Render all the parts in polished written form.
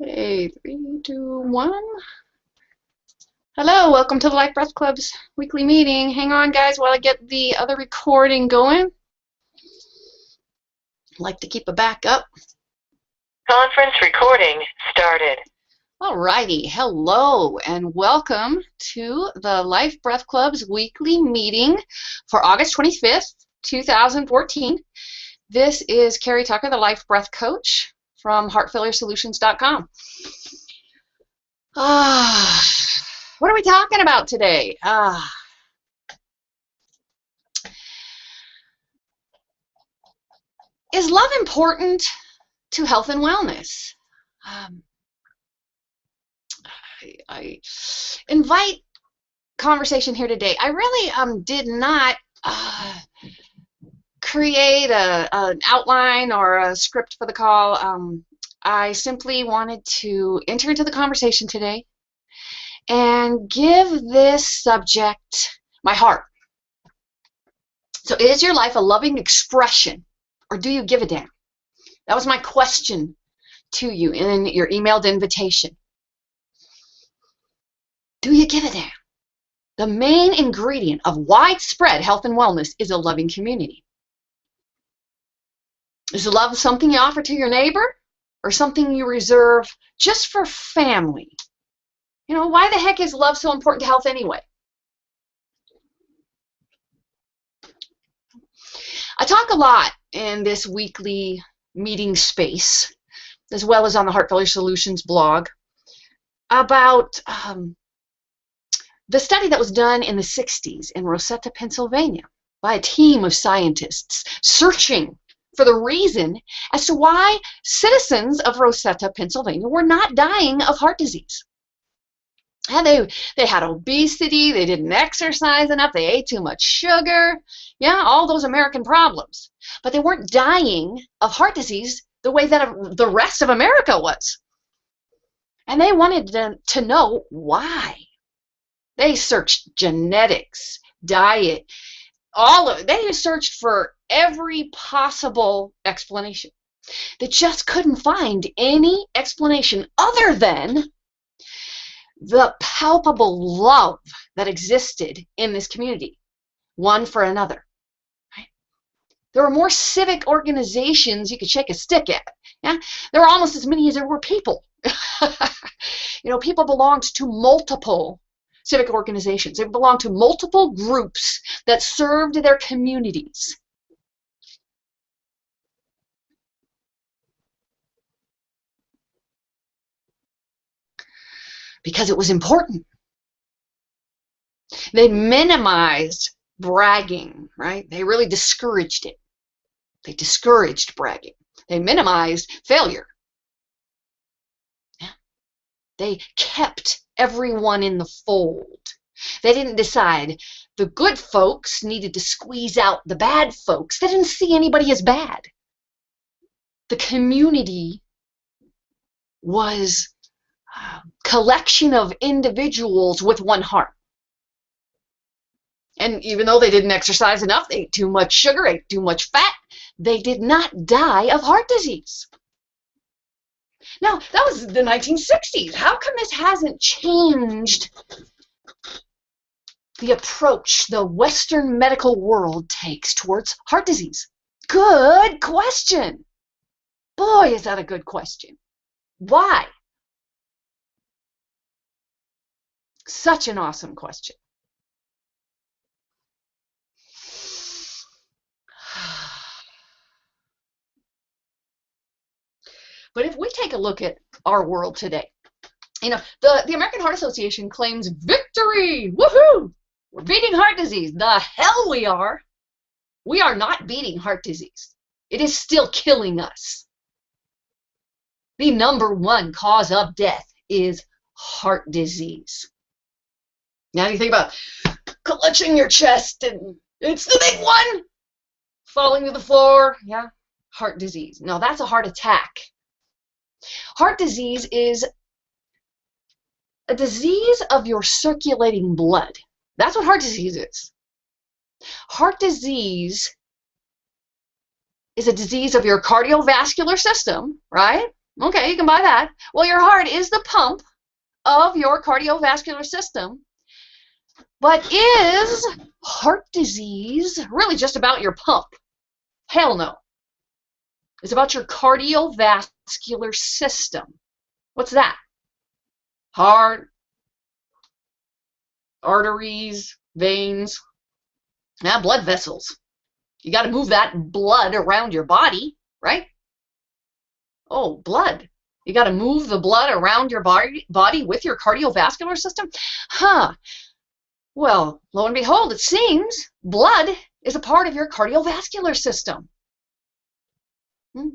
Okay, 3, 2, 1. Hello, welcome to the Life Breath Club's weekly meeting. Hang on, guys, while I get the other recording going. I like to keep a backup. Conference recording started. Alrighty, hello, and welcome to the Life Breath Club's weekly meeting for August 25th, 2014. This is Carrie Tucker, the Life Breath Coach from HeartFailureSolutions.com. What are we talking about today? Is love important to health and wellness? I invite conversation here today. I really did not create an outline or a script for the call. I simply wanted to enter into the conversation today and give this subject my heart. So is your life a loving expression, or do you give a damn? That was my question to you in your emailed invitation. Do you give a damn? The main ingredient of widespread health and wellness is a loving community. Is love something you offer to your neighbor, or something you reserve just for family? You know, why the heck is love so important to health anyway? I talk a lot in this weekly meeting space, as well as on the Heart Failure Solutions blog, about the study that was done in the 60s in Rosetta, Pennsylvania, by a team of scientists searching for the reason as to why citizens of Rosetta, Pennsylvania were not dying of heart disease. And they had obesity, they didn't exercise enough, they ate too much sugar, yeah, all those American problems. But they weren't dying of heart disease the way that the rest of America was. And they wanted to know why. They searched genetics, diet, they searched for every possible explanation. They just couldn't find any explanation other than the palpable love that existed in this community, one for another. Right? There were more civic organizations you could shake a stick at. Yeah? There were almost as many as there were people. You know, people belonged to multiple civic organizations. They belonged to multiple groups that served their communities. Because it was important. They minimized bragging, right? They really discouraged it. They discouraged bragging. They minimized failure. Yeah. They kept everyone in the fold. They didn't decide the good folks needed to squeeze out the bad folks. They didn't see anybody as bad. The community was a collection of individuals with one heart. And even though they didn't exercise enough, they ate too much sugar, ate too much fat, they did not die of heart disease. Now, that was the 1960s. How come this hasn't changed the approach the Western medical world takes towards heart disease? Good question. Boy, is that a good question. Why? Such an awesome question. But if we take a look at our world today, you know, the American Heart Association claims victory. Woohoo! We're beating heart disease. The hell we are. We are not beating heart disease. It is still killing us. The #1 cause of death is heart disease. Now you think about clutching your chest and it's the big one. Falling to the floor, yeah, heart disease. No, that's a heart attack. Heart disease is a disease of your circulating blood. That's what heart disease is. Heart disease is a disease of your cardiovascular system, right? Okay, you can buy that. Well, your heart is the pump of your cardiovascular system. But is heart disease really just about your pump? Hell no. It's about your cardiovascular system. What's that? Heart, arteries, veins, blood vessels. You got to move that blood around your body, right? Oh, blood. You got to move the blood around your body with your cardiovascular system? Huh. Well, lo and behold, it seems blood is a part of your cardiovascular system.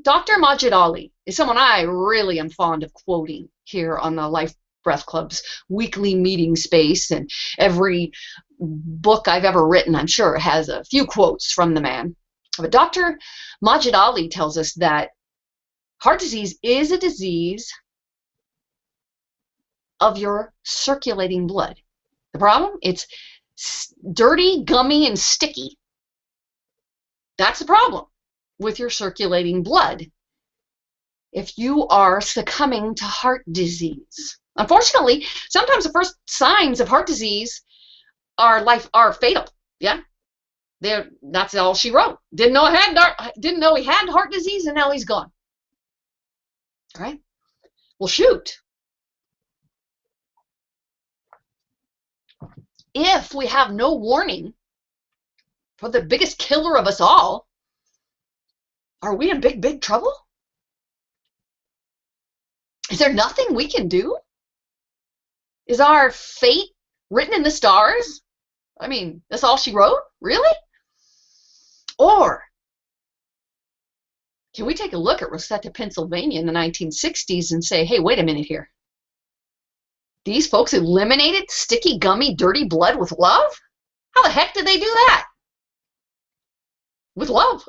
Dr. Majid Ali is someone I really am fond of quoting here on the Life Breath Club's weekly meeting space, and every book I've ever written, I'm sure, has a few quotes from the man. But Dr. Majid Ali tells us that heart disease is a disease of your circulating blood. The problem? It's dirty, gummy, and sticky. That's the problem with your circulating blood if you are succumbing to heart disease. Unfortunately, sometimes the first signs of heart disease are fatal. Yeah, that's all she wrote. Didn't know he had heart disease, and now he's gone. All right. Well, shoot. If we have no warning for the biggest killer of us all, are we in big, big trouble? Is there nothing we can do? Is our fate written in the stars? I mean, that's all she wrote? Really? Or can we take a look at Rosetta, Pennsylvania in the 1960s and say, hey, wait a minute here. These folks eliminated sticky, gummy, dirty blood with love? How the heck did they do that? With love.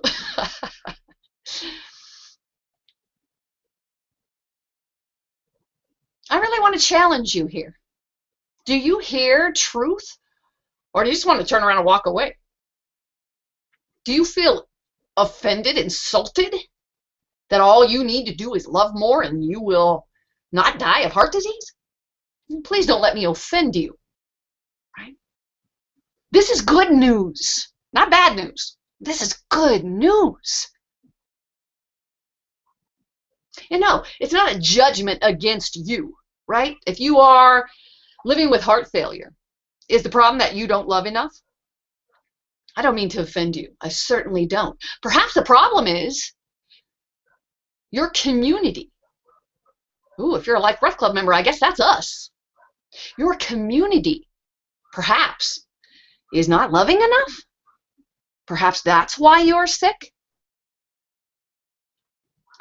I really want to challenge you here. Do you hear truth, or do you just want to turn around and walk away? Do you feel offended, insulted, that all you need to do is love more and you will not die of heart disease? Please don't let me offend you. Right? This is good news, not bad news. This is good news. You know, it's not a judgment against you, right? If you are living with heart failure, is the problem that you don't love enough? I don't mean to offend you. I certainly don't. Perhaps the problem is your community. Ooh, if you're a Life Breath Club member, I guess that's us. Your community, perhaps, is not loving enough. Perhaps that's why you're sick.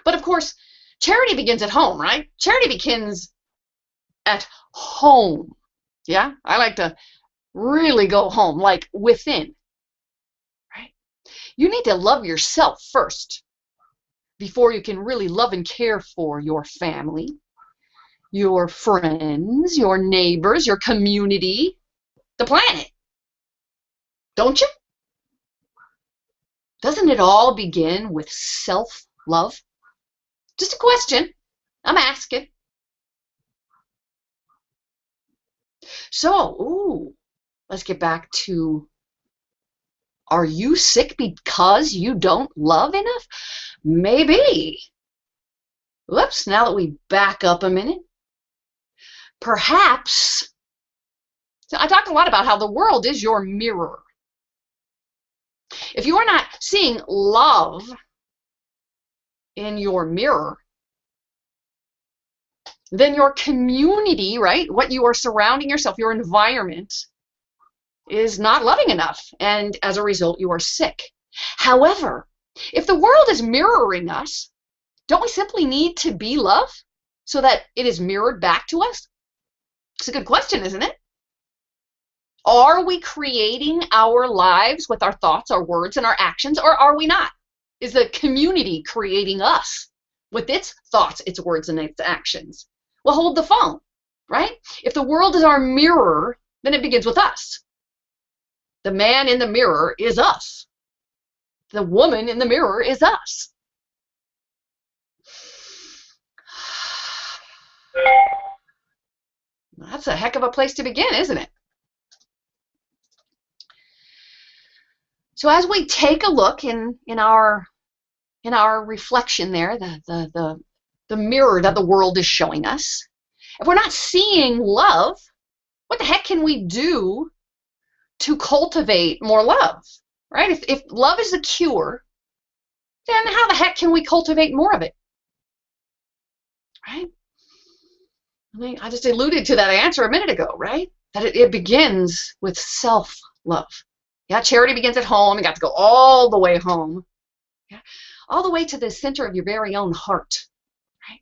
But of course, charity begins at home, right? Charity begins at home. Yeah, I like to really go home, like within. Right? You need to love yourself first before you can really love and care for your family, your friends, your neighbors, your community, the planet. Don't you? Doesn't it all begin with self-love? Just a question. I'm asking. So, let's get back to, are you sick because you don't love enough? Maybe. Whoops, now that we back up a minute. Perhaps, so I talked a lot about how the world is your mirror. If you are not seeing love in your mirror, then your community, right, what you are surrounding yourself, your environment, is not loving enough, and as a result, you are sick. However, if the world is mirroring us, don't we simply need to be love so that it is mirrored back to us? It's a good question, isn't it? Are we creating our lives with our thoughts, our words, and our actions, or are we not? Is the community creating us with its thoughts, its words, and its actions? Well, hold the phone, right? If the world is our mirror, then it begins with us. The man in the mirror is us. The woman in the mirror is us. That's a heck of a place to begin, isn't it? So as we take a look in our reflection there, the mirror that the world is showing us, if we're not seeing love, what the heck can we do to cultivate more love, right? If love is the cure, then how the heck can we cultivate more of it, right? I mean, I just alluded to that answer a minute ago, right? That it begins with self-love. Yeah, charity begins at home. You got to go all the way home, yeah, all the way to the center of your very own heart, right?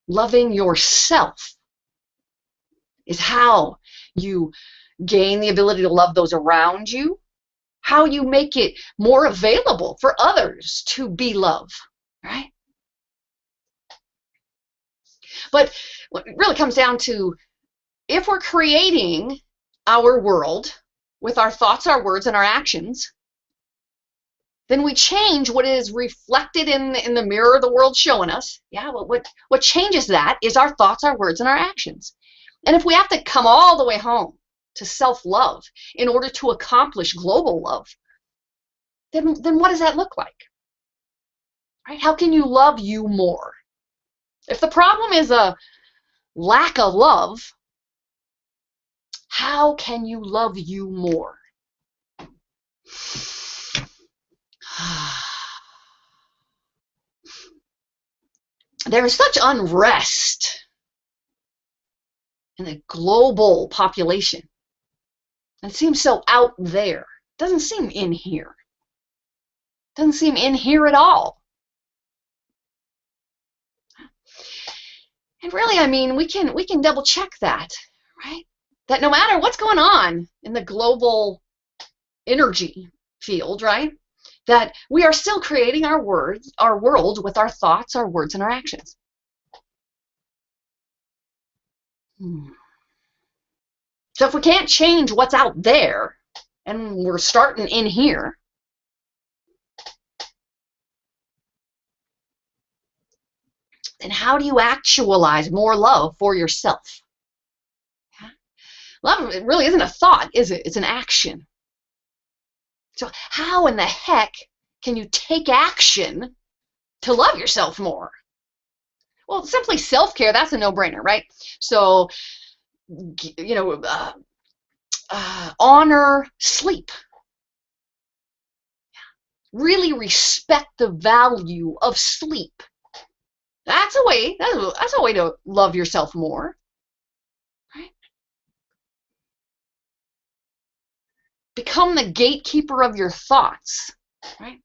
Loving yourself is how you gain the ability to love those around you, how you make it more available for others to be love, right? But what it really comes down to, if we're creating our world with our thoughts, our words, and our actions, then we change what is reflected in the mirror the world's showing us. Yeah, well, what changes that is our thoughts, our words, and our actions. And if we have to come all the way home to self-love in order to accomplish global love, then what does that look like? Right? How can you love you more? If the problem is a lack of love, how can you love you more? There is such unrest in the global population. It seems so out there. It doesn't seem in here. It doesn't seem in here at all. And really, I mean, we can double check that, right? That no matter what's going on in the global energy field, right? That we are still creating our world with our thoughts, our words, and our actions. So if we can't change what's out there, and we're starting in here, then how do you actualize more love for yourself? Love really isn't a thought, is it? It's an action. So how in the heck can you take action to love yourself more? Well, simply self-care, that's a no-brainer, right? So, you know, honor sleep. Really respect the value of sleep. That's a way to love yourself more, right? Become the gatekeeper of your thoughts, right?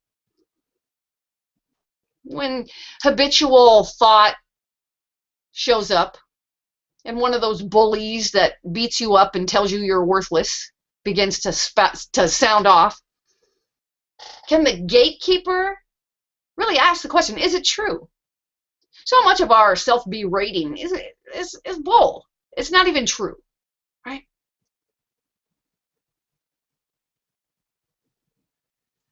When habitual thought shows up and one of those bullies that beats you up and tells you you're worthless begins to sound off, can the gatekeeper really ask the question, is it true? So much of our self-berating is bull. It's not even true, right?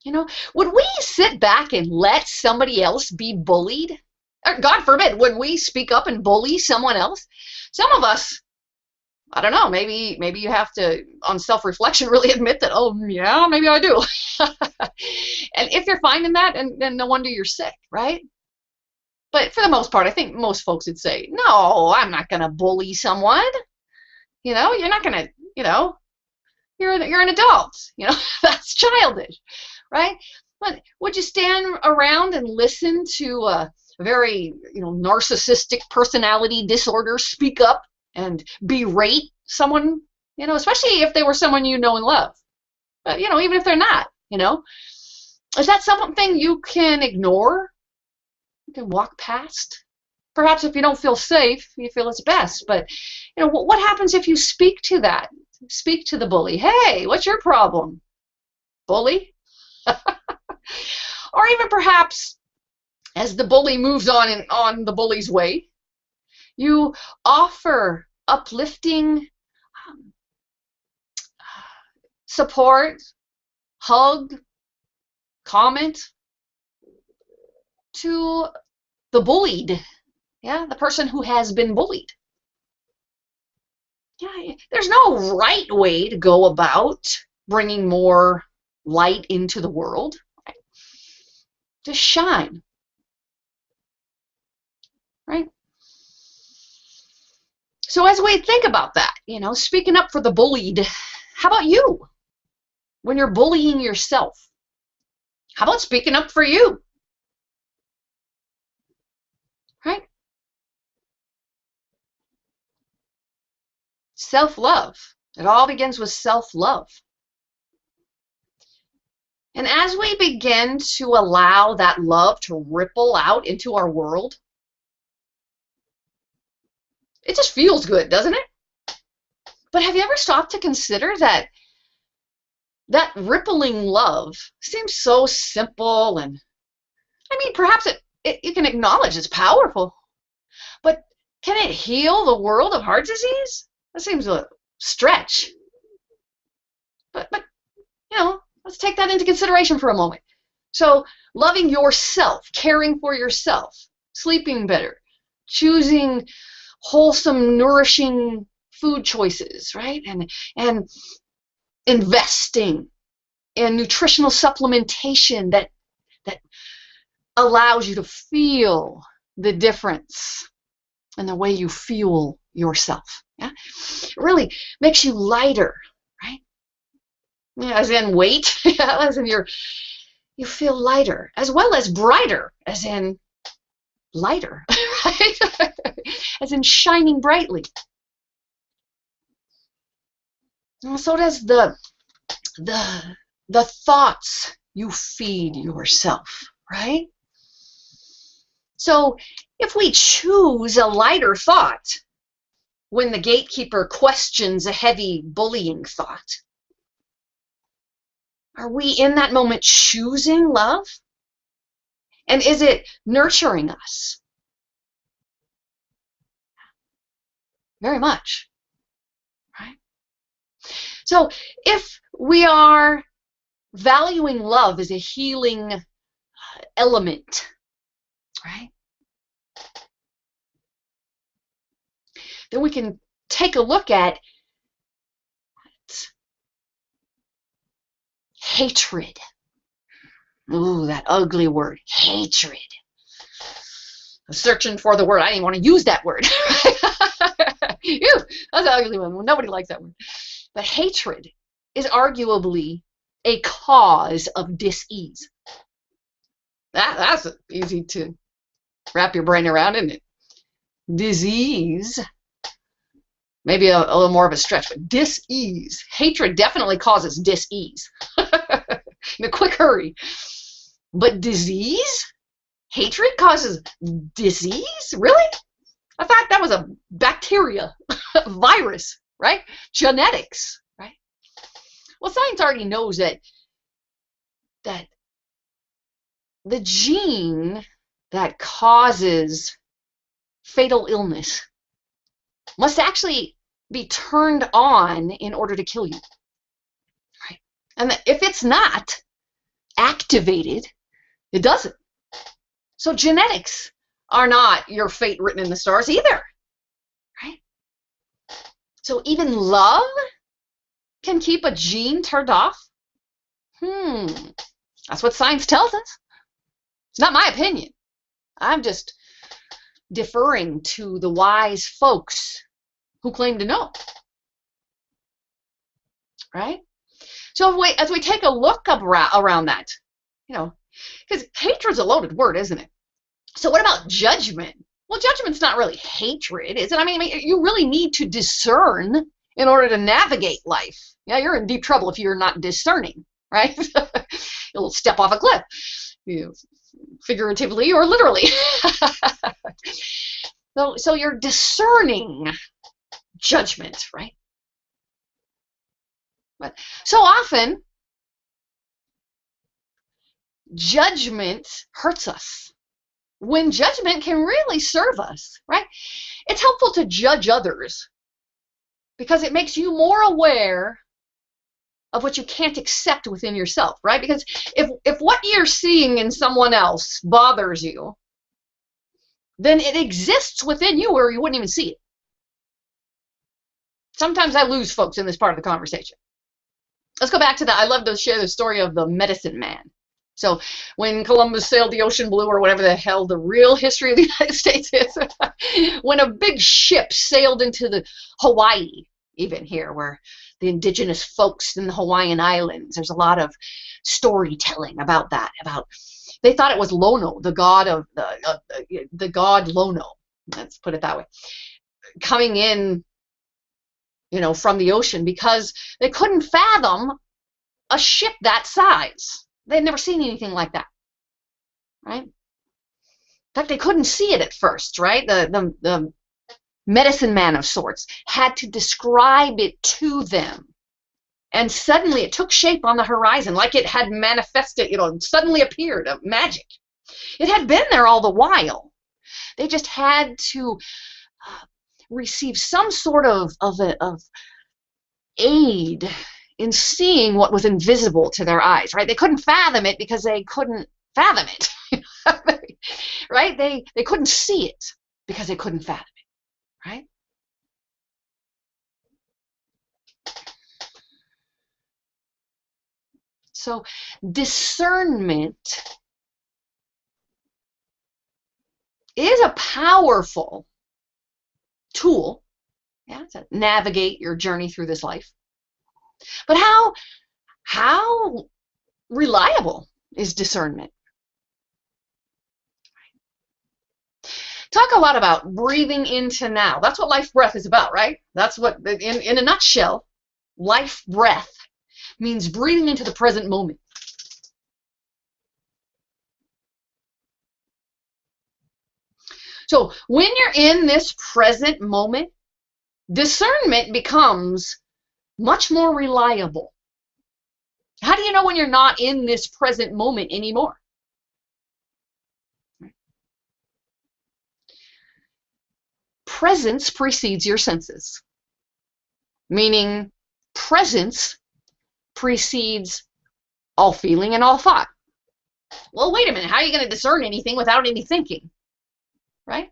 You know, would we sit back and let somebody else be bullied? Or, God forbid, would we speak up and bully someone else? Some of us, I don't know, maybe you have to, on self-reflection, really admit that, oh, yeah, maybe I do. And if you're finding that, then no wonder you're sick, right? But for the most part, I think most folks would say, no, I'm not going to bully someone. You know, you're not going to, you know, you're an adult. You know, that's childish, right? But would you stand around and listen to a very, you know, narcissistic personality disorder speak up and berate someone, you know, especially if they were someone you know and love? But, you know, even if they're not, you know, is that something you can ignore? You can walk past? Perhaps if you don't feel safe, you feel it's best. But, you know, what happens if you speak to that? Speak to the bully. Hey, what's your problem, bully? Or even perhaps, as the bully moves on the bully's way, you offer uplifting support, hug, comment to the bullied, yeah, the person who has been bullied. Yeah, there's no right way to go about bringing more light into the world. Right? Just shine. Right? So as we think about that, speaking up for the bullied, how about you when you're bullying yourself? How about speaking up for you? Right? Self-love. It all begins with self-love. And as we begin to allow that love to ripple out into our world, it just feels good, doesn't it? But have you ever stopped to consider that rippling love seems so simple, and perhaps you can acknowledge it's powerful, but can it heal the world of heart disease? That seems a stretch. But let's take that into consideration for a moment. So loving yourself, caring for yourself, sleeping better, choosing wholesome, nourishing food choices, right? And investing in nutritional supplementation that allows you to feel the difference in the way you fuel yourself. Yeah? It really makes you lighter, right? Yeah, as in weight, as in you feel lighter, as well as brighter, as in lighter, right? As in shining brightly. And so does the thoughts you feed yourself, right? So if we choose a lighter thought when the gatekeeper questions a heavy bullying thought, are we in that moment choosing love? And is it nurturing us? Very much, right? So if we are valuing love as a healing element, right, then we can take a look at hatred. Ooh, that ugly word, hatred. I was searching for the word. I didn't want to use that word. Ew, that's an ugly one. Nobody likes that word. But hatred is arguably a cause of dis-ease. That's easy to wrap your brain around, isn't it? Disease, maybe a little more of a stretch, but dis-ease. Hatred definitely causes dis-ease in a quick hurry. But disease? Hatred causes disease? Really? I thought that was a bacteria, virus, right? Genetics, right? Well, science already knows that the gene that causes fatal illness must actually be turned on in order to kill you, right? And if it's not activated, it doesn't. So genetics are not your fate written in the stars either, right? So even love can keep a gene turned off? That's what science tells us. It's not my opinion. I'm just deferring to the wise folks who claim to know, right? So as we take a look around that, because hatred's a loaded word, isn't it? So what about judgment? Well, judgment's not really hatred, is it? You really need to discern in order to navigate life. Yeah, you're in deep trouble if you're not discerning, right? You'll step off a cliff, figuratively or literally. So you're discerning judgment, right? But so often, judgment hurts us when judgment can really serve us, right? It's helpful to judge others because it makes you more aware of what you can't accept within yourself, right? Because if what you're seeing in someone else bothers you, then it exists within you or you wouldn't even see it. Sometimes I lose folks in this part of the conversation. Let's go back to that. I love to share the story of the medicine man. So when Columbus sailed the ocean blue, or whatever the hell the real history of the United States is, when a big ship sailed into the Hawaii, even here, where the indigenous folks in the Hawaiian Islands, there's a lot of storytelling about that. They thought it was Lono, the god of the god Lono. Let's put it that way, coming in, from the ocean, because they couldn't fathom a ship that size. They'd never seen anything like that, right? In fact, they couldn't see it at first, right? The medicine man of sorts had to describe it to them. And suddenly it took shape on the horizon, like it had manifested, suddenly appeared, magic. It had been there all the while. They just had to receive some sort of aid in seeing what was invisible to their eyes, right? They couldn't fathom it because they couldn't fathom it, right? They couldn't see it because they couldn't fathom it, right? So discernment is a powerful tool, to navigate your journey through this life. But how reliable is discernment? Talk a lot about breathing into now. That's what life breath is about, right? That's what, in a nutshell, life breath means breathing into the present moment. So when you're in this present moment, discernment becomes much more reliable. How do you know when you're not in this present moment anymore? Presence precedes your senses, meaning presence precedes all feeling and all thought. Well, wait a minute. How are you going to discern anything without any thinking? Right?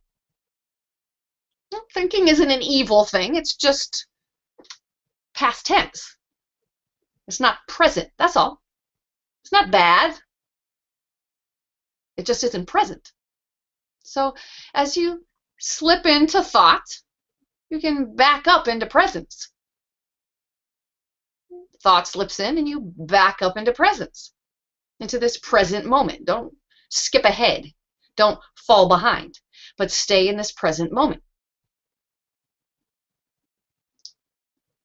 Well, thinking isn't an evil thing. It's just past tense. It's not present. That's all. It's not bad. It just isn't present. So as you slip into thought, you can back up into presence. Thought slips in and you back up into presence, into this present moment. Don't skip ahead. Don't fall behind, but stay in this present moment.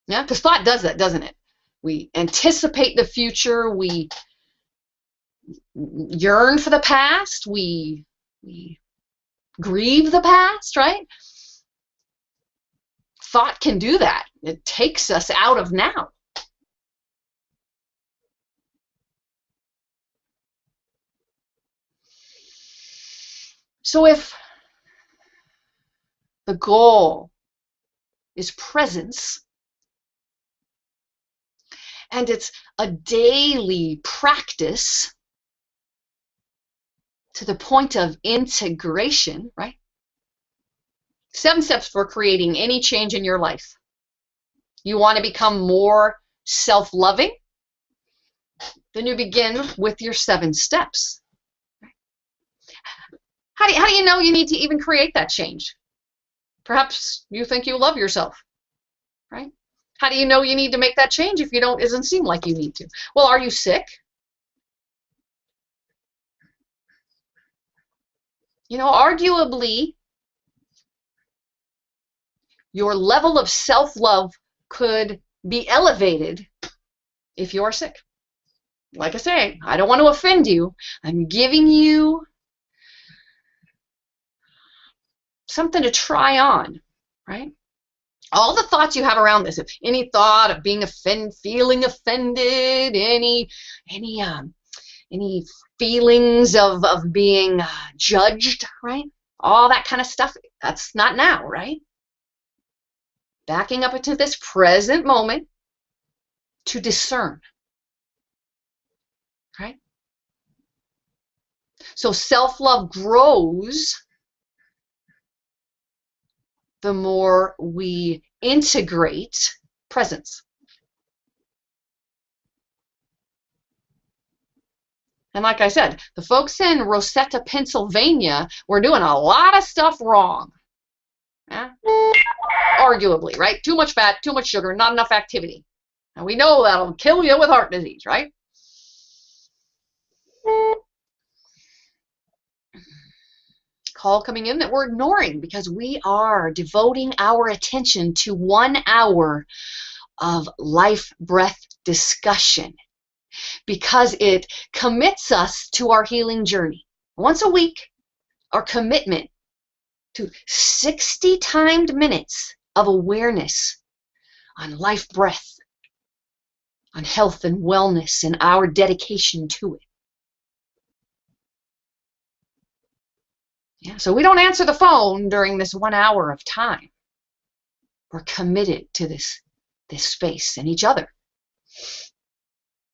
Yeah, because thought does that, doesn't it? We anticipate the future. We yearn for the past. We grieve the past, right? Thought can do that. It takes us out of now. So if the goal is presence, and it's a daily practice to the point of integration, right? 7 steps for creating any change in your life. You want to become more self-loving? Then you begin with your 7 steps. How do you know you need to even create that change? Perhaps you think you love yourself, right? How do you know you need to make that change if you don't? It doesn't seem like you need to. Well, are you sick? Arguably, your level of self-love could be elevated if you're sick. Like I say, I don't want to offend you. I'm giving you something to try on, right? All the thoughts you have around this, if any thought of being feeling offended, any feelings of being judged, right? All that kind of stuff, that's not now, right? Backing up into this present moment to discern, right? So self-love grows the more we integrate presence. And like I said, the folks in Rosetta, Pennsylvania were doing a lot of stuff wrong. Yeah? Arguably, right? Too much fat, too much sugar, not enough activity. And we know that'll kill you with heart disease, right? Call coming in that we're ignoring because we are devoting our attention to 1 hour of life breath discussion because it commits us to our healing journey. Once a week, our commitment to 60 timed minutes of awareness on life breath, on health and wellness, and our dedication to it. Yeah, so we don't answer the phone during this 1 hour of time. We're committed to this space and each other.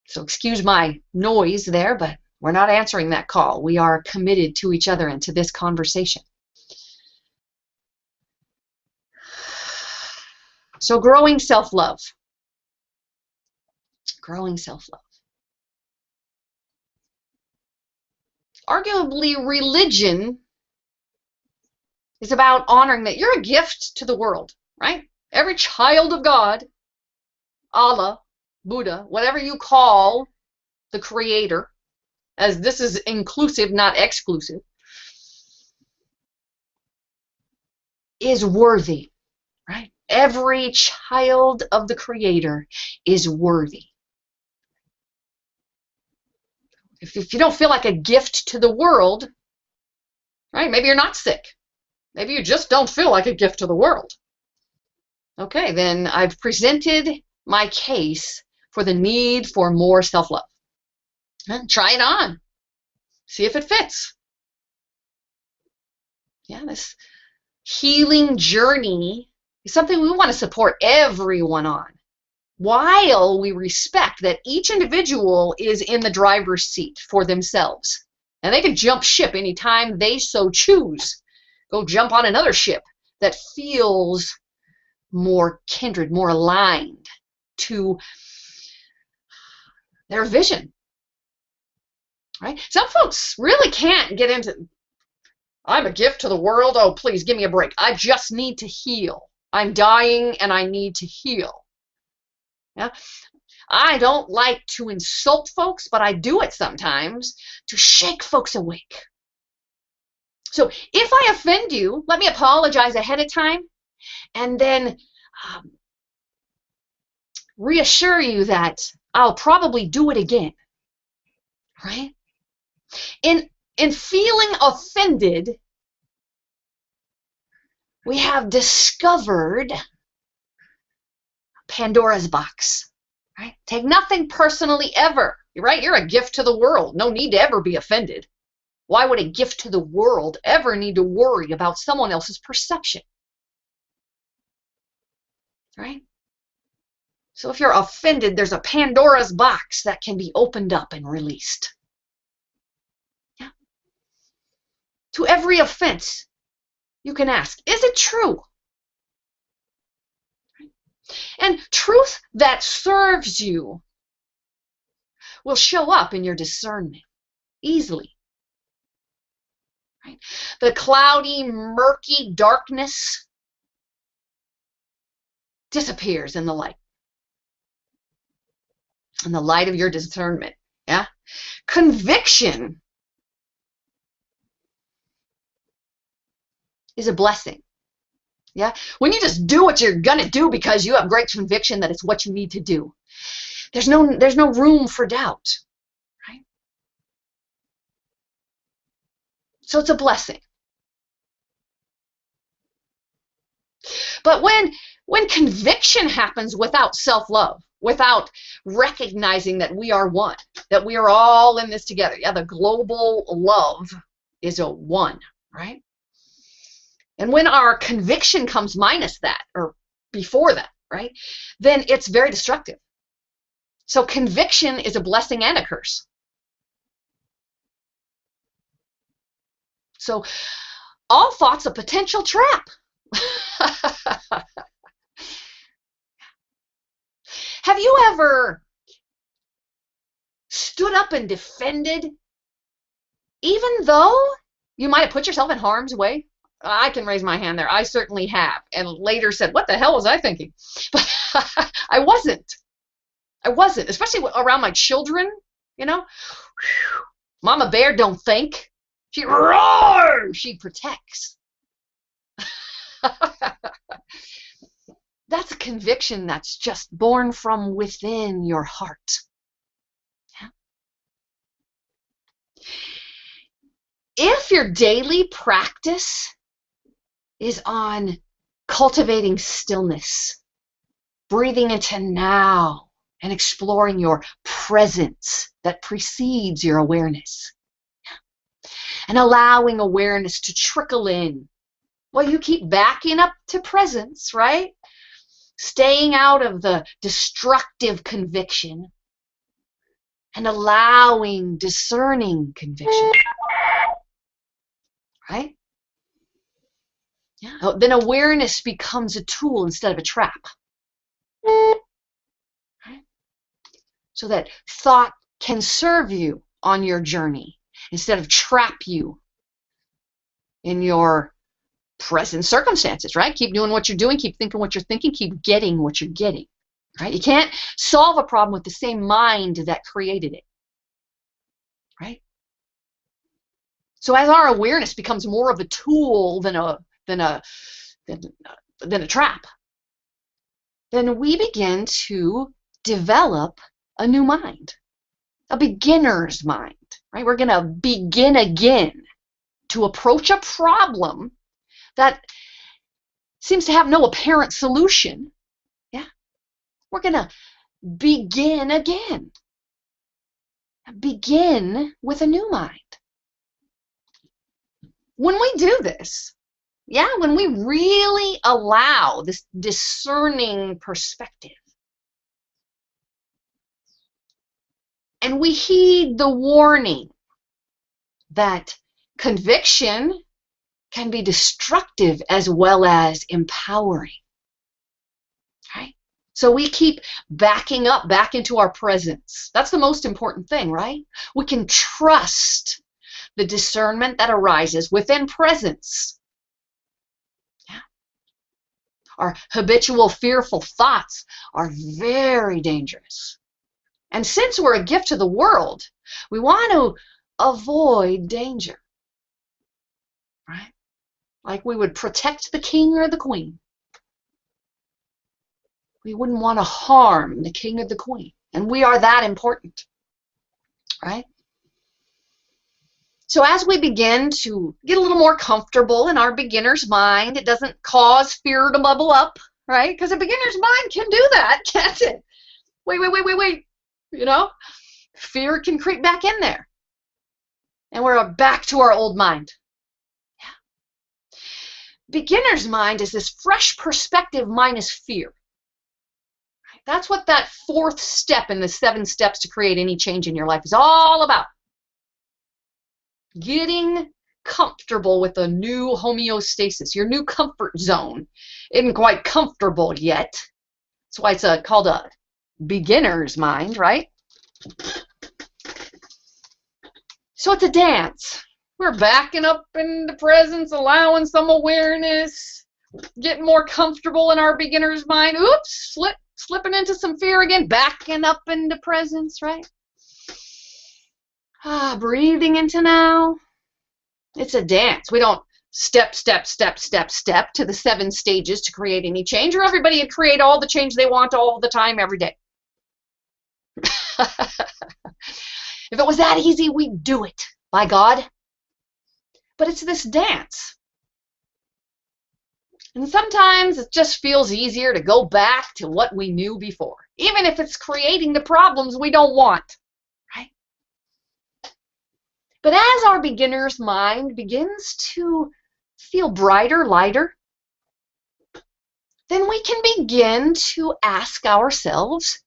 So excuse my noise there, but we're not answering that call. We are committed to each other and to this conversation. So growing self-love. Growing self-love. Arguably, religion is about honoring that you're a gift to the world, right? Every child of God, Allah, Buddha, whatever you call the creator, as this is inclusive, not exclusive, is worthy, right? Every child of the creator is worthy. If you don't feel like a gift to the world, right? Maybe you're not sick. Maybe you just don't feel like a gift to the world. Okay, then I've presented my case for the need for more self-love. Try it on. See if it fits. Yeah, this healing journey is something we want to support everyone on, while we respect that each individual is in the driver's seat for themselves. And they can jump ship anytime they so choose. Go jump on another ship that feels more kindred, more aligned to their vision. Right? Some folks really can't get into, I'm a gift to the world. Oh, please give me a break. I just need to heal. I'm dying and I need to heal. Yeah? I don't like to insult folks, but I do it sometimes to shake folks awake. So if I offend you, let me apologize ahead of time and then reassure you that I'll probably do it again. Right? In feeling offended, we have discovered Pandora's box. Right? Take nothing personally ever. Right? You're a gift to the world. No need to ever be offended. Why would a gift to the world ever need to worry about someone else's perception? Right? So if you're offended, there's a Pandora's box that can be opened up and released. Yeah. To every offense, you can ask, is it true? Right? And truth that serves you will show up in your discernment easily. Right? The cloudy, murky darkness disappears in the light. In the light of your discernment. Yeah? Conviction is a blessing. Yeah? When you just do what you're gonna do because you have great conviction that it's what you need to do, there's no room for doubt. Right? So it's a blessing. But when conviction happens without self-love, without recognizing that we are one, that we are all in this together, yeah, the global love is a one, right? And when our conviction comes minus that, or before that, right, then it's very destructive. So conviction is a blessing and a curse. So all thought's a potential trap. Have you ever stood up and defended, even though you might have put yourself in harm's way? I can raise my hand there. I certainly have. And later said, what the hell was I thinking? But I wasn't. Especially around my children, you know. Mama Bear don't think. She roars. She protects. That's a conviction that's just born from within your heart. Yeah. If your daily practice is on cultivating stillness, breathing into now, and exploring your presence that precedes your awareness, and allowing awareness to trickle in while you keep backing up to presence, right? Staying out of the destructive conviction and allowing discerning conviction, right? Yeah. Then awareness becomes a tool instead of a trap. Right? So that thought can serve you on your journey instead of trap you in your present circumstances, right? Keep doing what you're doing, keep thinking what you're thinking, keep getting what you're getting, right? You can't solve a problem with the same mind that created it, right? So as our awareness becomes more of a tool than a trap, then we begin to develop a new mind, a beginner's mind, right? We're going to begin again to approach a problem that seems to have no apparent solution. Yeah, we're going to begin again. Begin with a new mind. When we do this, yeah, when we really allow this discerning perspective, and we heed the warning that conviction can be destructive as well as empowering, right? So we keep backing up back into our presence. That's the most important thing, right? We can trust the discernment that arises within presence. Yeah. Our habitual fearful thoughts are very dangerous. And since we're a gift to the world, we want to avoid danger, right? Like we would protect the king or the queen. We wouldn't want to harm the king or the queen. And we are that important, right? So as we begin to get a little more comfortable in our beginner's mind, it doesn't cause fear to bubble up, right? Because a beginner's mind can do that, can't it? Wait. You know, fear can creep back in there. And we're back to our old mind. Yeah. Beginner's mind is this fresh perspective minus fear. That's what that fourth step in the 7 steps to create any change in your life is all about. Getting comfortable with a new homeostasis. Your new comfort zone isn't quite comfortable yet. That's why it's called a beginner's mind, right? So it's a dance. We're backing up into presence, allowing some awareness, getting more comfortable in our beginner's mind. Oops, slipping into some fear again, backing up into presence, right? Breathing into now. It's a dance. We don't step to the 7 stages to create any change, or everybody would create all the change they want all the time, every day. If it was that easy, we'd do it, by God. But it's this dance. And sometimes it just feels easier to go back to what we knew before, even if it's creating the problems we don't want, right? But as our beginner's mind begins to feel brighter, lighter, then we can begin to ask ourselves,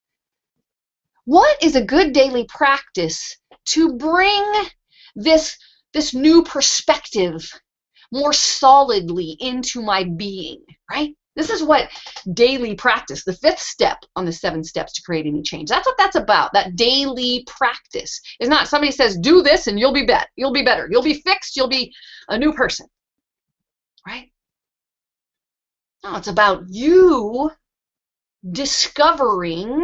what is a good daily practice to bring this new perspective more solidly into my being, right? This is what daily practice, the 5th step on the 7 steps to create any change. That's what that's about. That daily practice is not somebody says, do this and you'll be better. You'll be better. You'll be fixed. You'll be a new person, right? No, it's about you discovering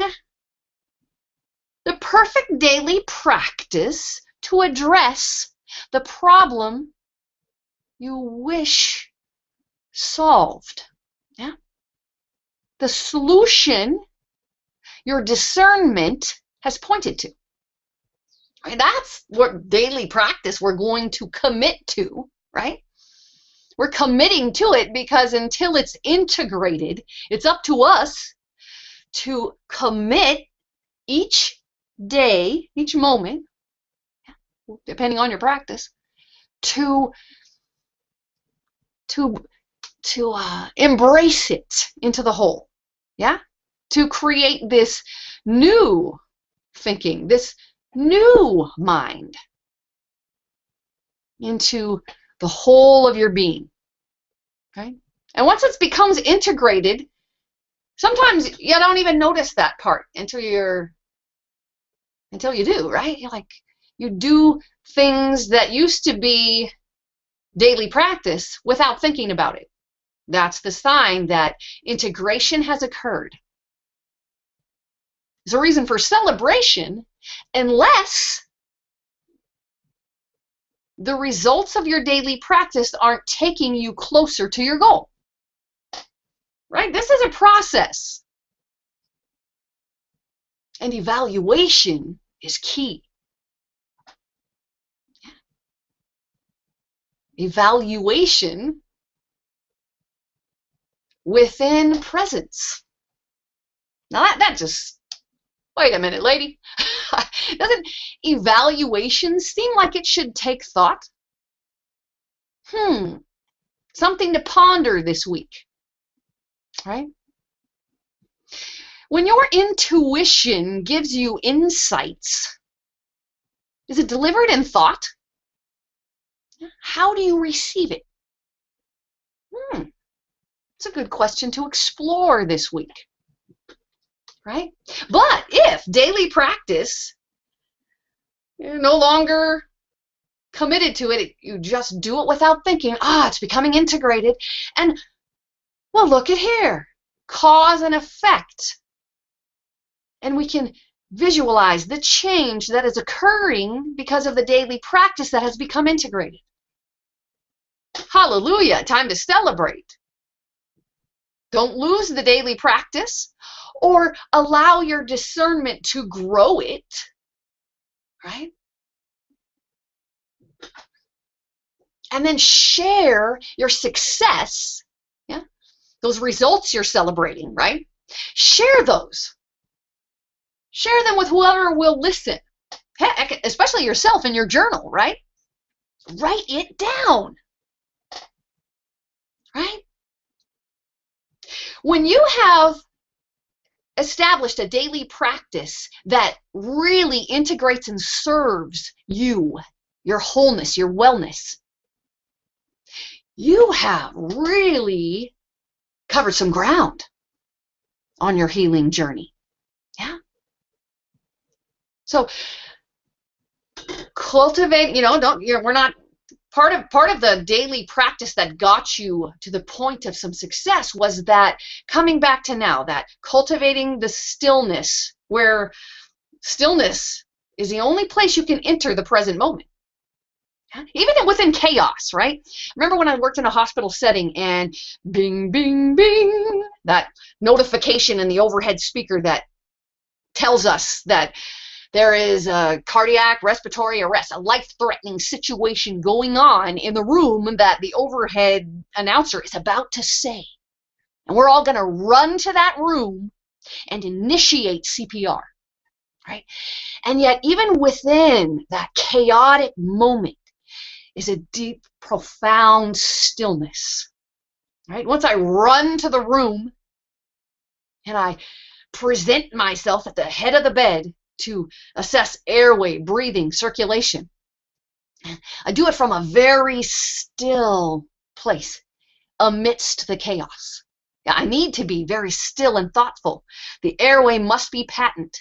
the perfect daily practice to address the problem you wish solved. Yeah? The solution your discernment has pointed to. Right? That's what daily practice we're going to commit to, right? We're committing to it because until it's integrated, it's up to us to commit each day, each moment, depending on your practice, to embrace it into the whole, yeah? To create this new thinking, this new mind into the whole of your being, okay? And once it becomes integrated, sometimes you don't even notice that part until you do, right? You're like, you do things that used to be daily practice without thinking about it. That's the sign that integration has occurred. There's a reason for celebration unless the results of your daily practice aren't taking you closer to your goal. Right? This is a process. And evaluation is key. Evaluation within presence. Now that just, wait a minute, lady. Doesn't evaluation seem like it should take thought? Something to ponder this week, right? When your intuition gives you insights, is it delivered in thought? How do you receive it? It's a good question to explore this week, right? But if daily practice, you're no longer committed to it, you just do it without thinking, it's becoming integrated, and, well, look at here, cause and effect. And we can visualize the change that is occurring because of the daily practice that has become integrated. Hallelujah, time to celebrate. Don't lose the daily practice or allow your discernment to grow it, right? And then share your success, yeah? Those results you're celebrating, right? Share those. Share them with whoever will listen. Heck, especially yourself in your journal, right? Write it down, right? When you have established a daily practice that really integrates and serves you, your wholeness, your wellness, you have really covered some ground on your healing journey. Yeah? So cultivate, we're not part of the daily practice that got you to the point of some success was that coming back to now, that cultivating the stillness, where stillness is the only place you can enter the present moment. Even within chaos, right? Remember when I worked in a hospital setting and bing, bing, bing, that notification in the overhead speaker that tells us that there is a cardiac respiratory arrest, a life-threatening situation going on in the room that the overhead announcer is about to say. And we're all going to run to that room and initiate CPR, right? And yet, even within that chaotic moment is a deep, profound stillness, right? Once I run to the room and I present myself at the head of the bed to assess airway, breathing, circulation. I do it from a very still place amidst the chaos. Yeah, I need to be very still and thoughtful. The airway must be patent.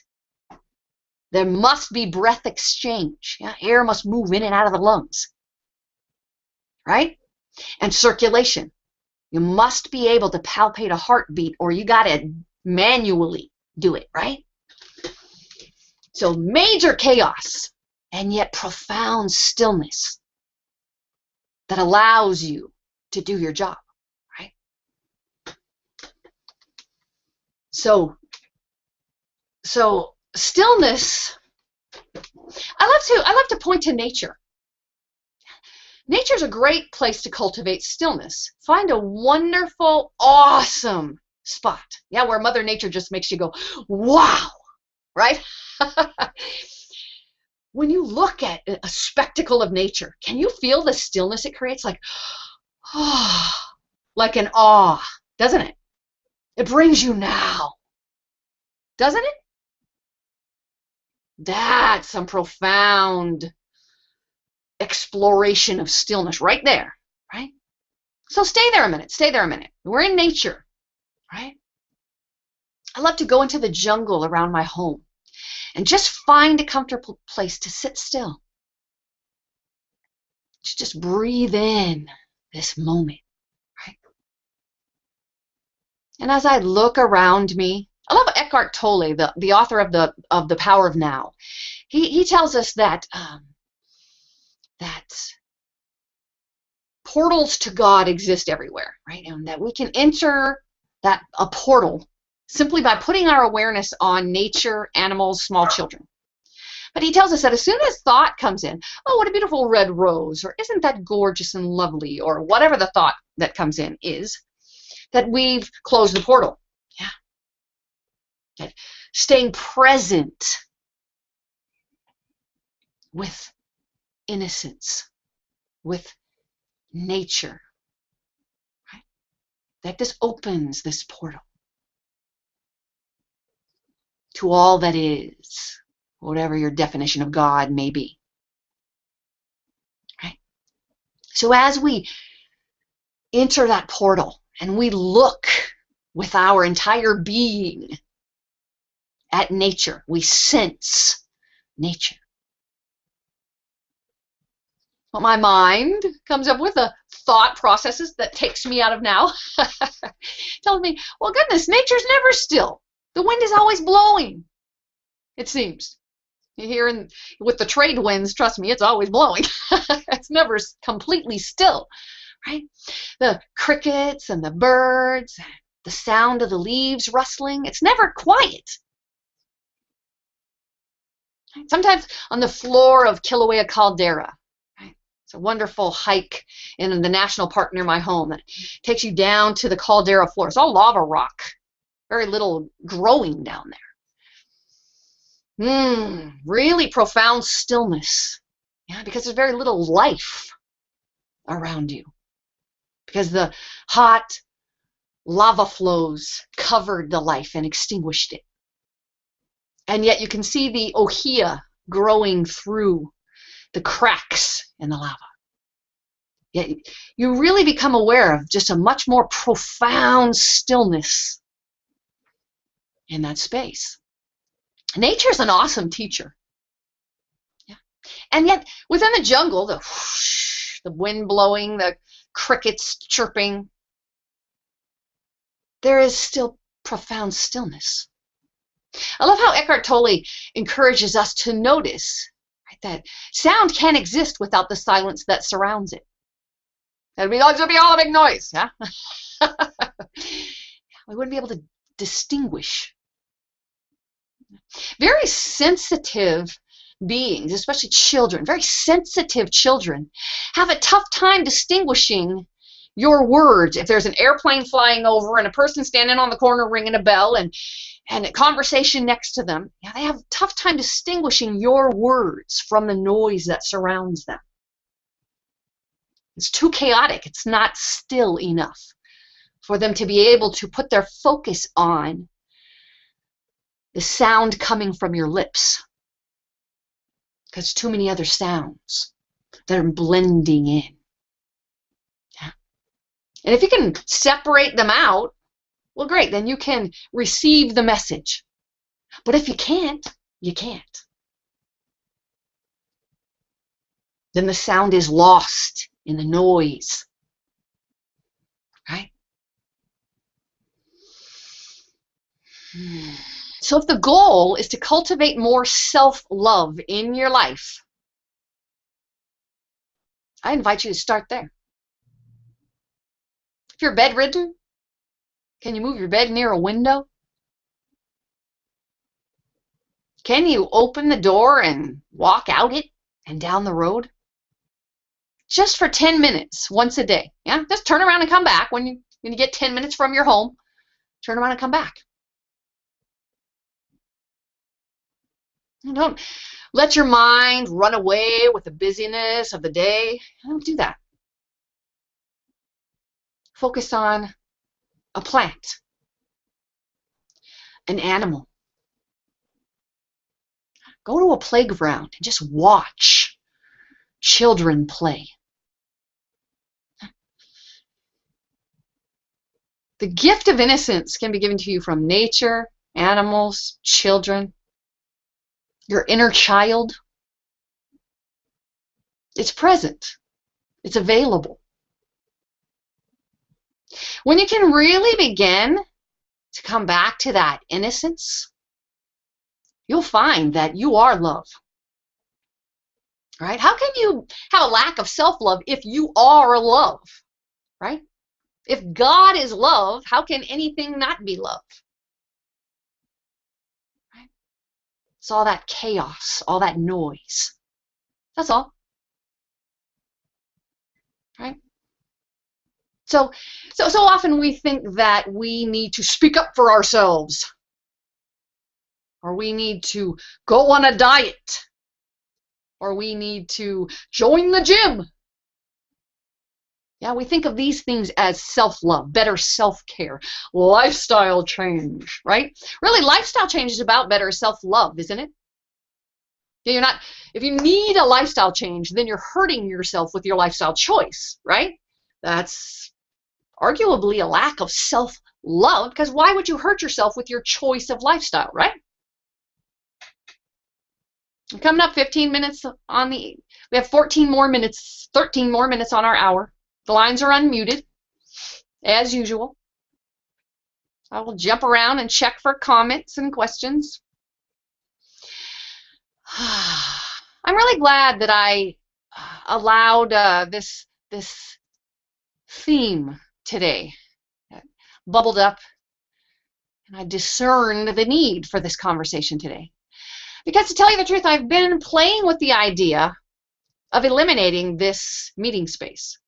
There must be breath exchange. Yeah, air must move in and out of the lungs, right? And circulation. You must be able to palpate a heartbeat, or you got to manually do it, right? So major chaos, and yet profound stillness that allows you to do your job, right? So stillness, I love to point to nature. Nature's a great place to cultivate stillness. Find a wonderful, awesome spot. Yeah, where Mother Nature just makes you go, wow, right? When you look at a spectacle of nature, can you feel the stillness it creates? Like, oh, like an awe, doesn't it? It brings you now, doesn't it? That's some profound exploration of stillness right there, right? So stay there a minute, stay there a minute. We're in nature, right? I love to go into the jungle around my home and just find a comfortable place to sit still. To just breathe in this moment, right? And as I look around me, I love Eckhart Tolle, the author of the Power of Now. He tells us that that portals to God exist everywhere, right? And that we can enter a portal simply by putting our awareness on nature, animals, small children. But he tells us that as soon as thought comes in, oh, what a beautiful red rose, or isn't that gorgeous and lovely, or whatever the thought that comes in is, that we've closed the portal. Yeah. That staying present with innocence, with nature, right? That this opens this portal to all that is, whatever your definition of God may be, right? So as we enter that portal and we look with our entire being at nature, we sense nature. Well, my mind comes up with a thought processes that takes me out of now. Tells me, well, goodness, nature's never still. The wind is always blowing, it seems. Here with the trade winds, trust me, it's always blowing. It's never completely still, right? The crickets and the birds, the sound of the leaves rustling, it's never quiet. Sometimes on the floor of Kilauea Caldera, right? It's a wonderful hike in the national park near my home that takes you down to the caldera floor. It's all lava rock, very little growing down there. Really profound stillness. Yeah, because there's very little life around you. Because the hot lava flows covered the life and extinguished it. And yet you can see the ohia growing through the cracks in the lava. Yet you really become aware of just a much more profound stillness in that space. Nature's an awesome teacher. Yeah. And yet, within the jungle, the whoosh, the wind blowing, the crickets chirping, there is still profound stillness. I love how Eckhart Tolle encourages us to notice, right, that sound can't exist without the silence that surrounds it. It'd be all a big noise. Yeah? We wouldn't be able to distinguish. Very sensitive beings, especially children, very sensitive children, have a tough time distinguishing your words. If there's an airplane flying over and a person standing on the corner ringing a bell and a conversation next to them, yeah, they have a tough time distinguishing your words from the noise that surrounds them. It's too chaotic. It's not still enough for them to be able to put their focus on the sound coming from your lips, because too many other sounds that are blending in. Yeah. And if you can separate them out, well, great, then you can receive the message. But if you can't, you can't. Then the sound is lost in the noise, right? So if the goal is to cultivate more self-love in your life, I invite you to start there. If you're bedridden, can you move your bed near a window? Can you open the door and walk out it and down the road? Just for 10 minutes once a day. Yeah, just turn around and come back when you get 10 minutes from your home. Turn around and come back. Don't let your mind run away with the busyness of the day. Don't do that. Focus on a plant, an animal. Go to a playground and just watch children play. The gift of innocence can be given to you from nature, animals, children, your inner child. It's present. It's available. When you can really begin to come back to that innocence, you'll find that you are love. Right? How can you have a lack of self-love if you are love? Right? If God is love, how can anything not be love? Right? It's all that chaos, all that noise. That's all. Right? So often we think that we need to speak up for ourselves, or we need to go on a diet, or we need to join the gym. Yeah, we think of these things as self-love, better self-care, lifestyle change, right? Really, lifestyle change is about better self-love, isn't it? Yeah, if you need a lifestyle change, then you're hurting yourself with your lifestyle choice, right? That's arguably a lack of self-love, because why would you hurt yourself with your choice of lifestyle, right? Coming up 15 minutes on we have 13 more minutes on our hour. The lines are unmuted, as usual. I will jump around and check for comments and questions. I'm really glad that I allowed this theme today. It bubbled up, and I discerned the need for this conversation today. Because to tell you the truth, I've been playing with the idea of eliminating this meeting space.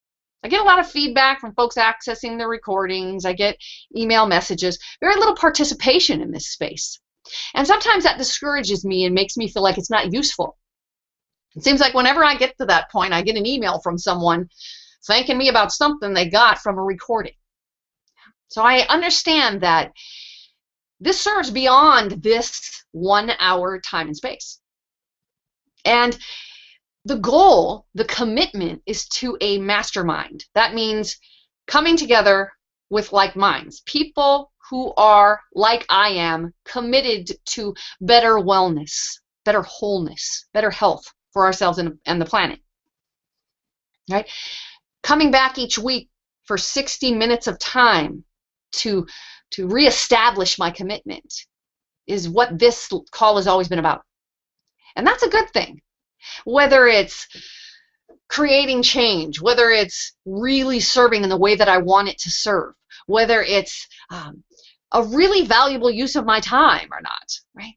I get a lot of feedback from folks accessing the recordings. I get email messages. Very little participation in this space. And sometimes that discourages me and makes me feel like it's not useful. It seems like whenever I get to that point, I get an email from someone thanking me about something they got from a recording. So I understand that this serves beyond this 1 hour time and space. And the goal, the commitment, is to a mastermind. That means coming together with like minds, people who are, like I am, committed to better wellness, better wholeness, better health for ourselves and the planet. Right? Coming back each week for 60 minutes of time to reestablish my commitment is what this call has always been about. And that's a good thing. Whether it's creating change, whether it's really serving in the way that I want it to serve, whether it's a really valuable use of my time or not, right?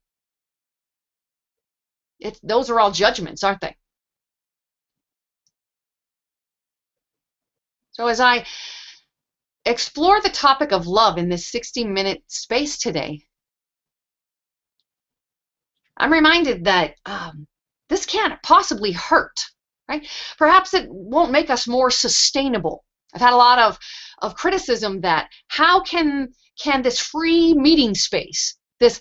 Those are all judgments, aren't they? So as I explore the topic of love in this 60-minute space today, I'm reminded that this can't possibly hurt, right? Perhaps it won't make us more sustainable. I've had a lot of criticism that how can this free meeting space, this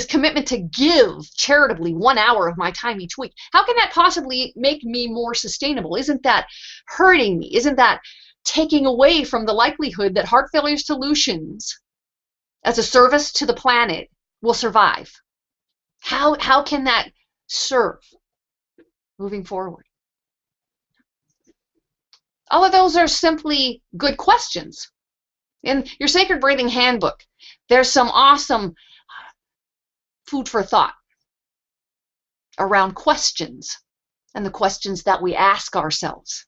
commitment to give charitably 1 hour of my time each week, how can that possibly make me more sustainable? Isn't that hurting me? Isn't that taking away from the likelihood that Heart Failure Solutions, as a service to the planet, will survive? How can that serve moving forward? All of those are simply good questions. In your Sacred Breathing Handbook, there's some awesome food for thought around questions and the questions that we ask ourselves.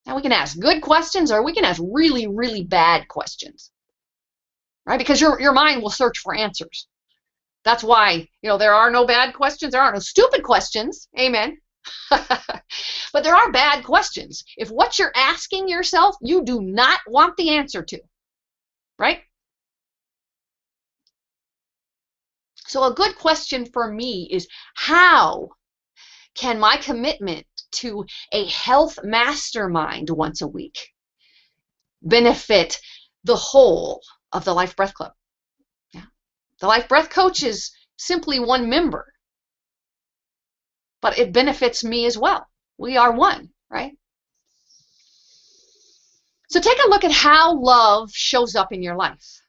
Now, we can ask good questions or we can ask really, really bad questions, right? Because your mind will search for answers. That's why, there are no bad questions. There are no stupid questions. Amen. But there are bad questions. If what you're asking yourself, you do not want the answer to, right? So a good question for me is, how can my commitment to a health mastermind once a week benefit the whole of the Life Breath Club? Yeah. The Life Breath Coach is simply one member, but it benefits me as well. We are one, right? So take a look at how love shows up in your life.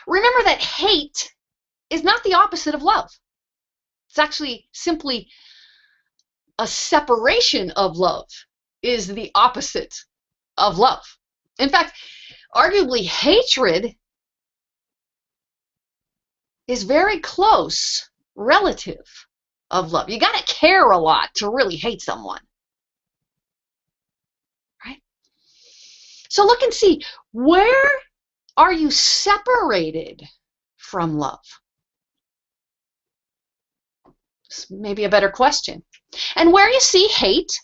Remember that hate is not the opposite of love. It's actually simply a separation of love is the opposite of love. In fact, arguably, hatred is very close relative of love. You got to care a lot to really hate someone, right? So look and see, where are you separated from love? This may be a better question. And where you see hate,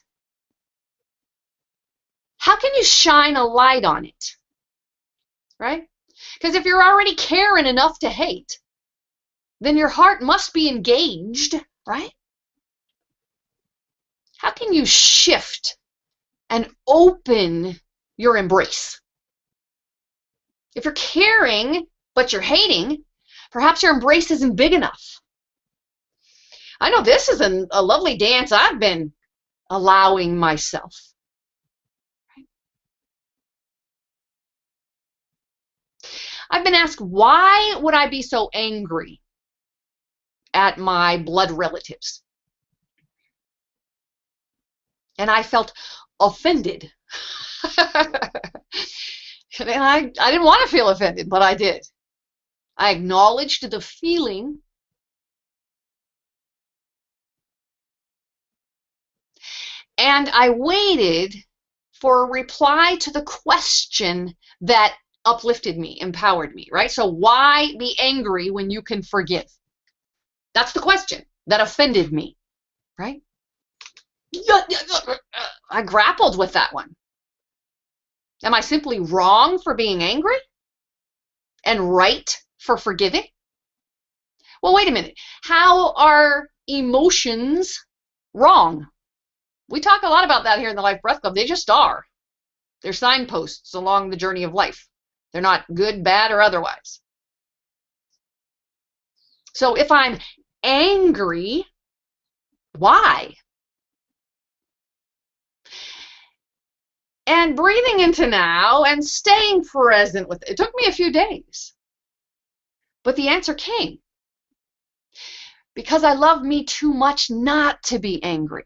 how can you shine a light on it, right? Because if you're already caring enough to hate, then your heart must be engaged, right? How can you shift and open your embrace? If you're caring, but you're hating, perhaps your embrace isn't big enough. I know this is a lovely dance I've been allowing myself. I've been asked, why would I be so angry at my blood relatives? And I felt offended. And I didn't want to feel offended, but I did. I acknowledged the feeling. And I waited for a reply to the question that uplifted me, empowered me, right? So why be angry when you can forgive? That's the question that offended me, right? I grappled with that one. Am I simply wrong for being angry and right for forgiving? Well, wait a minute. How are emotions wrong? We talk a lot about that here in the Life Breath Club. They just are. They're signposts along the journey of life. They're not good, bad, or otherwise. So if I'm angry, why? And breathing into now and staying present with it. It took me a few days. But the answer came. Because I love me too much not to be angry.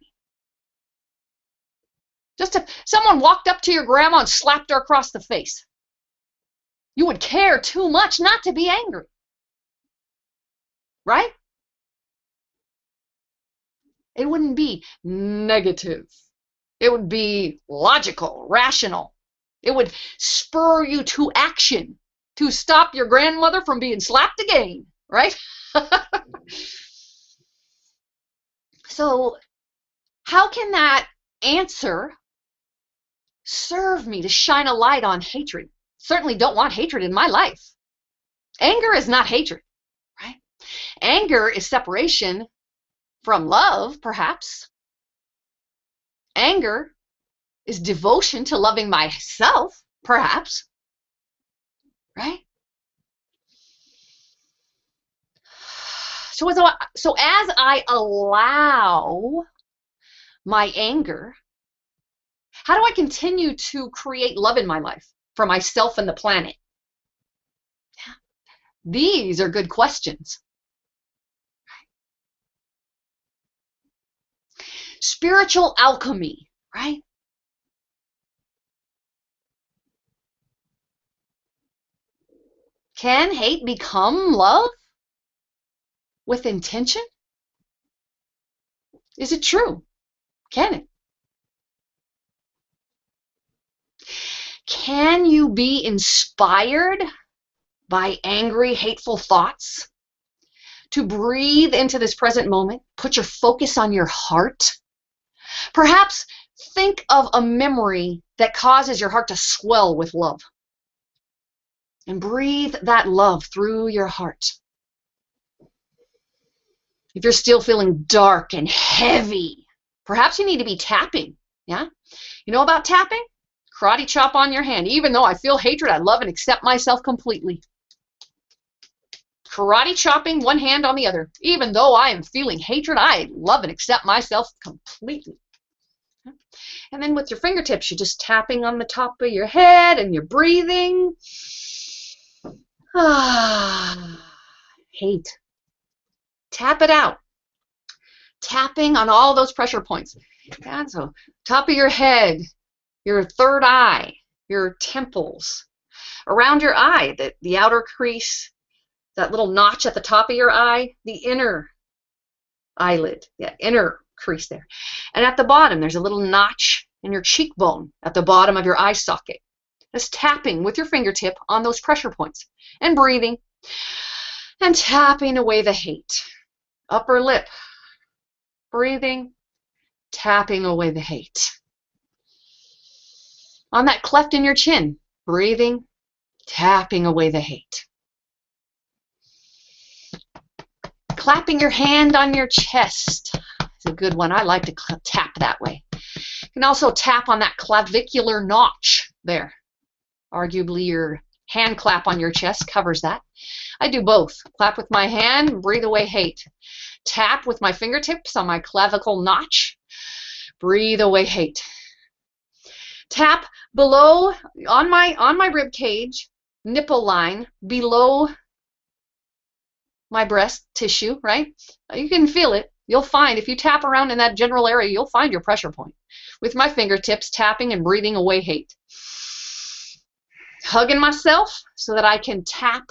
Just if someone walked up to your grandma and slapped her across the face, you would care too much not to be angry. Right? It wouldn't be negative. It would be logical, rational. It would spur you to action to stop your grandmother from being slapped again, right? So how can that answer serve me to shine a light on hatred? Certainly don't want hatred in my life. Anger is not hatred, right? Anger is separation from love, perhaps. Anger is devotion to loving myself, perhaps, right? So as I allow my anger, How do I continue to create love in my life for myself and the planet? These are good questions. Spiritual alchemy, right? Can hate become love with intention? Is it true? Can it? Can you be inspired by angry, hateful thoughts? To breathe into this present moment, put your focus on your heart. Perhaps think of a memory that causes your heart to swell with love. And breathe that love through your heart. If you're still feeling dark and heavy, perhaps you need to be tapping. Yeah? You know about tapping? Karate chop on your hand. Even though I feel hatred, I love and accept myself completely. Karate chopping one hand on the other. Even though I am feeling hatred, I love and accept myself completely. And then with your fingertips, you're just tapping on the top of your head and you're breathing. Hate. Tap it out. Tapping on all those pressure points. Yeah, so top of your head, your third eye, your temples, around your eye, the outer crease, that little notch at the top of your eye, the inner eyelid, the inner crease there. And at the bottom, there's a little notch in your cheekbone at the bottom of your eye socket. Just tapping with your fingertip on those pressure points and breathing and tapping away the hate. Upper lip, breathing, tapping away the hate. On that cleft in your chin, breathing, tapping away the hate. Clapping your hand on your chest is a good one. I like to tap that way. You can also tap on that clavicular notch there. Arguably your hand clap on your chest covers that. I do both. Clap with my hand, breathe away hate. Tap with my fingertips on my clavicle notch, breathe away hate. Tap below on my rib cage, nipple line, below my breast tissue, right? You can feel it. You'll find, if you tap around in that general area, you'll find your pressure point. With my fingertips, tapping and breathing away hate. Hugging myself so that I can tap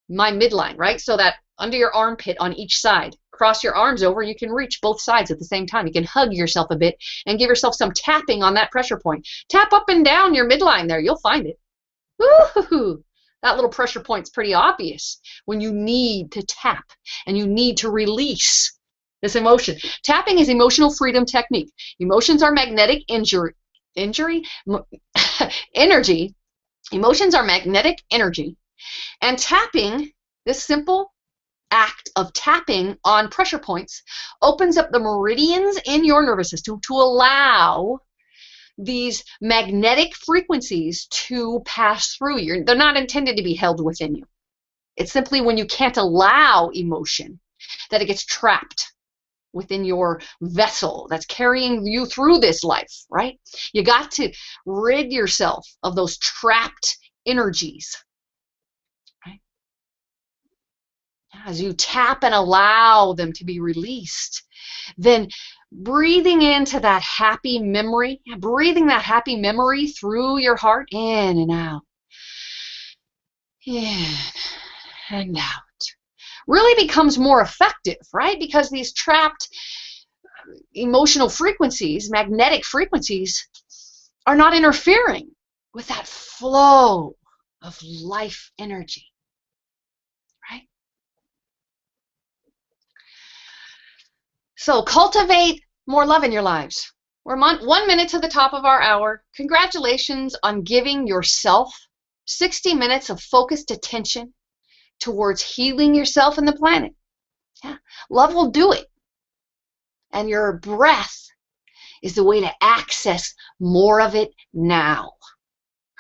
my midline, right? So that under your armpit on each side. Cross your arms over, you can reach both sides at the same time. You can hug yourself a bit and give yourself some tapping on that pressure point. Tap up and down your midline there. You'll find it. Woo-hoo-hoo. That little pressure point's pretty obvious when you need to tap and you need to release this emotion. Tapping is emotional freedom technique. Emotions are magnetic energy. Emotions are magnetic energy. And tapping, this simple act of tapping on pressure points, opens up the meridians in your nervous system to allow these magnetic frequencies to pass through you. They're not intended to be held within you. It's simply when you can't allow emotion that it gets trapped within your vessel that's carrying you through this life, right? You got to rid yourself of those trapped energies, right? As you tap and allow them to be released, then breathing into that happy memory, breathing that happy memory through your heart, in and out, in and out, really becomes more effective, right? Because these trapped emotional frequencies, magnetic frequencies, are not interfering with that flow of life energy, right? So cultivate more love in your lives. We're 1 minute to the top of our hour. Congratulations on giving yourself 60 minutes of focused attention towards healing yourself and the planet. Yeah. Love will do it. And your breath is the way to access more of it now.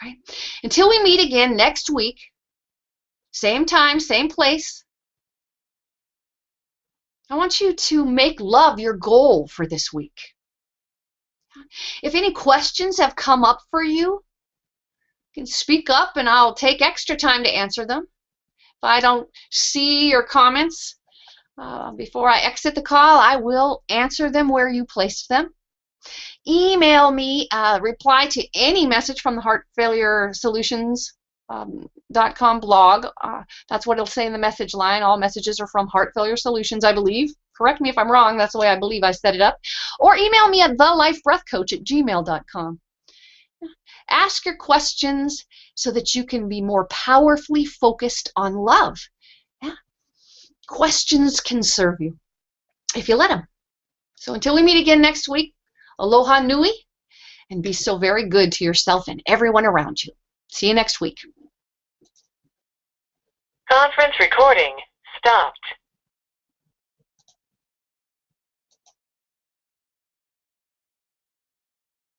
Right? Until we meet again next week, same time, same place, I want you to make love your goal for this week. If any questions have come up for you, you can speak up and I'll take extra time to answer them. If I don't see your comments before I exit the call, I will answer them where you placed them. Email me, reply to any message from the Heart Failure Solutions .com blog. That's what it'll say in the message line. All messages are from Heart Failure Solutions, I believe. Correct me if I'm wrong. That's the way I believe I set it up. Or email me at thelifebreathcoach@gmail.com. Ask your questions so that you can be more powerfully focused on love. Yeah. Questions can serve you if you let them. So until we meet again next week, aloha nui, and be so very good to yourself and everyone around you. See you next week. Conference recording stopped.